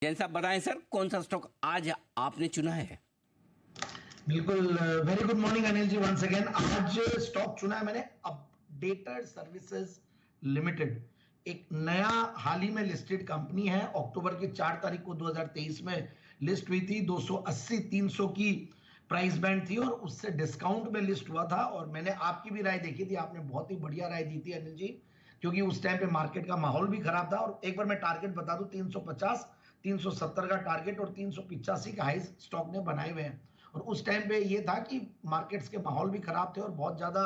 जैन साहब बताएं सर, कौन सा स्टॉक आज आपने चुना है? बिल्कुल। Very good morning Anil ji, once again. आज स्टॉक चुना है मैंने अपडेटेड सर्विसेज लिमिटेड। एक नया हाल ही में लिस्टेड कंपनी है। अक्टूबर की 4 तारीख को 2023 में लिस्ट हुई थी। 280-300 की प्राइस बैंड थी और उससे डिस्काउंट में लिस्ट हुआ था। और मैंने आपकी भी राय देखी थी, आपने बहुत ही बढ़िया राय दी थी अनिल जी, क्योंकि उस टाइम पे मार्केट का माहौल भी खराब था। और एक बार मैं टारगेट बता दूं, 350 370 का टारगेट और 385 का हाई स्टॉक ने बनाए हुए हैं। और उस टाइम पे ये था कि मार्केट्स के माहौल भी खराब थे और बहुत ज्यादा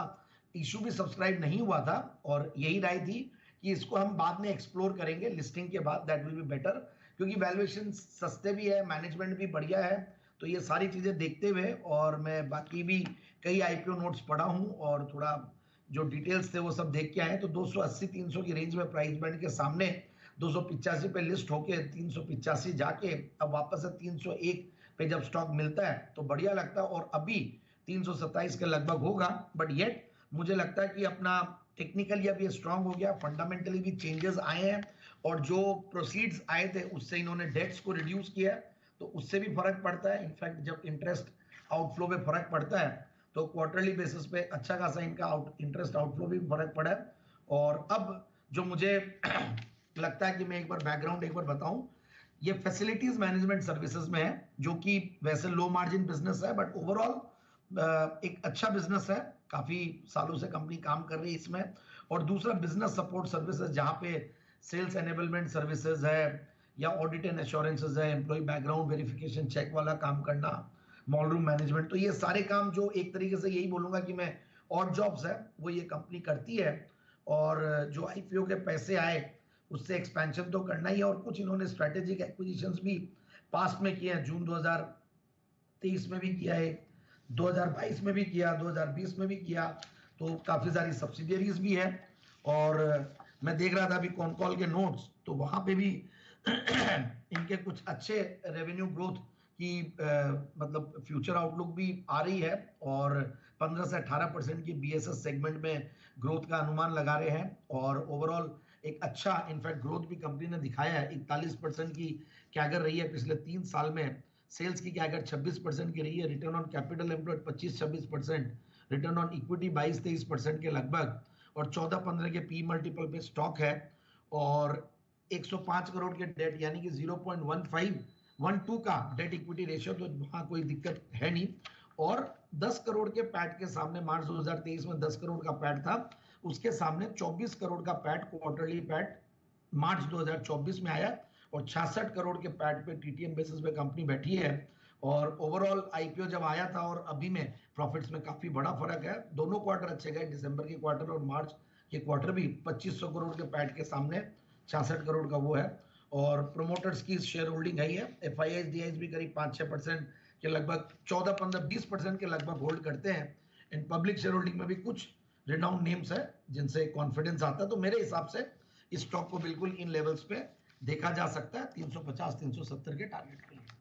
इशू भी सब्सक्राइब नहीं हुआ था। और यही राय थी कि इसको हम बाद में एक्सप्लोर करेंगे लिस्टिंग के बाद, दैट विल बी बेटर, क्योंकि वैल्यूएशन सस्ते भी है, मैनेजमेंट भी बढ़िया है। तो ये सारी चीजें देखते हुए, और मैं बाकी भी कई आईपीओ नोट्स पढ़ा हूं और थोड़ा जो डिटेल्स थे वो सब देख के आए। तो 280-300 की रेंज में प्राइस बैंड के सामने 285 पे लिस्ट होके 385 जाके अब वापस से 301 पे जब स्टॉक मिलता है तो बढ़िया लगता है। और अभी 327 के लगभग होगा, बट येट मुझे लगता है कि अपना टेक्निकली अब ये स्ट्रांग हो गया, फंडामेंटली भी चेंजेस आए हैं। और जो प्रोसीड्स आए थे उससे इन्होंने डेट्स को रिड्यूस किया है, तो उससे भी फर्क पड़ता है। इनफैक्ट जब इंटरेस्ट आउटफ्लो में फर्क पड़ता है तो क्वार्टरली बेसिस पे अच्छा खासा इनका इंटरेस्ट आउटफ्लो भी फर्क पड़ा है। और अब जो मुझे लगता है कि मैं एक बार बैकग्राउंड एक बार बताऊं, ये फैसिलिटीज मैनेजमेंट सर्विसेज में है, जो कि वैसे लो मार्जिन बिजनेस है, बट ओवरऑल एक अच्छा बिजनेस है। काफी सालों से कंपनी काम कर रही है इसमें। और दूसरा बिजनेस सपोर्ट सर्विसेज, जहां पे सेल्स एनेबलमेंट सर्विसेज है या ऑडिट एंड एश्योरेंसेज है, एम्प्लॉय बैकग्राउंड वेरिफिकेशन चेक वाला काम करना, मॉल रूम मैनेजमेंट, तो ये सारे काम जो एक तरीके से यही बोलूंगा कि मैं और जॉब्स है वो ये कंपनी करती है। और जो आईपीओ के पैसे आए उससे एक्सपेंशन तो करना ही है। और कुछ इन्होंने स्ट्रेटेजिक एक्विजिशंस भी पास्ट में किए हैं। जून 2023 में भी किया है, 2022 में भी किया, 2020 में भी किया। तो काफी सारी सब्सिडियरीज भी है। और मैं देख रहा था अभी कॉन कॉल के नोट्स, तो वहां पे भी इनके कुछ अच्छे रेवेन्यू ग्रोथ की मतलब फ्यूचर आउटलुक भी आ रही है। और 15 से 18% की बीएसएस सेगमेंट में ग्रोथ का अनुमान लगा रहे हैं। और ओवरऑल एक अच्छा इनफैक्ट ग्रोथ भी कंपनी ने दिखाया है। 41% की कैगर रही है पिछले 3 साल में। सेल्स की कैगर 26% की रही है। Return on capital employed 25-26%, return on equity 22-23% के लगभग, और 14-15 के पी मल्टीपल पे स्टॉक है। और 105 करोड़ के डेट, यानी कि 0.1512 का डेट इक्विटी रेशियो, तो वहां कोई दिक्कत है नहीं। और 10 करोड़ के पैट के सामने, मार्च 2023 में 10 करोड़ का पैट था, उसके सामने 24 करोड़ का पैट, क्वार्टरली पैट मार्च 2024 में आया। और 66 करोड़ के पैट पे टीटीएम बेसिस पे कंपनी बैठी है। और ओवरऑल आईपीओ जब आया था और अभी में प्रॉफिट्स में काफी बड़ा फर्क है। दोनों क्वार्टर अच्छे गए, दिसंबर के क्वार्टर और मार्च के क्वार्टर भी। 2500 करोड़ के पैट के सामने 66 करोड़ का वो है। और प्रोमोटर्स की शेयर होल्डिंग है, एफआईआई डीआईज भी करीब 5-6% के लगभग, 14-15-20% के लगभग होल्ड करते हैं। इन पब्लिक शेयर होल्डिंग में भी कुछ रिनाउंड नेम्स है जिनसे कॉन्फिडेंस आता है। तो मेरे हिसाब से इस स्टॉक को बिल्कुल इन लेवल्स पे देखा जा सकता है, 350-370 के टारगेट के लिए।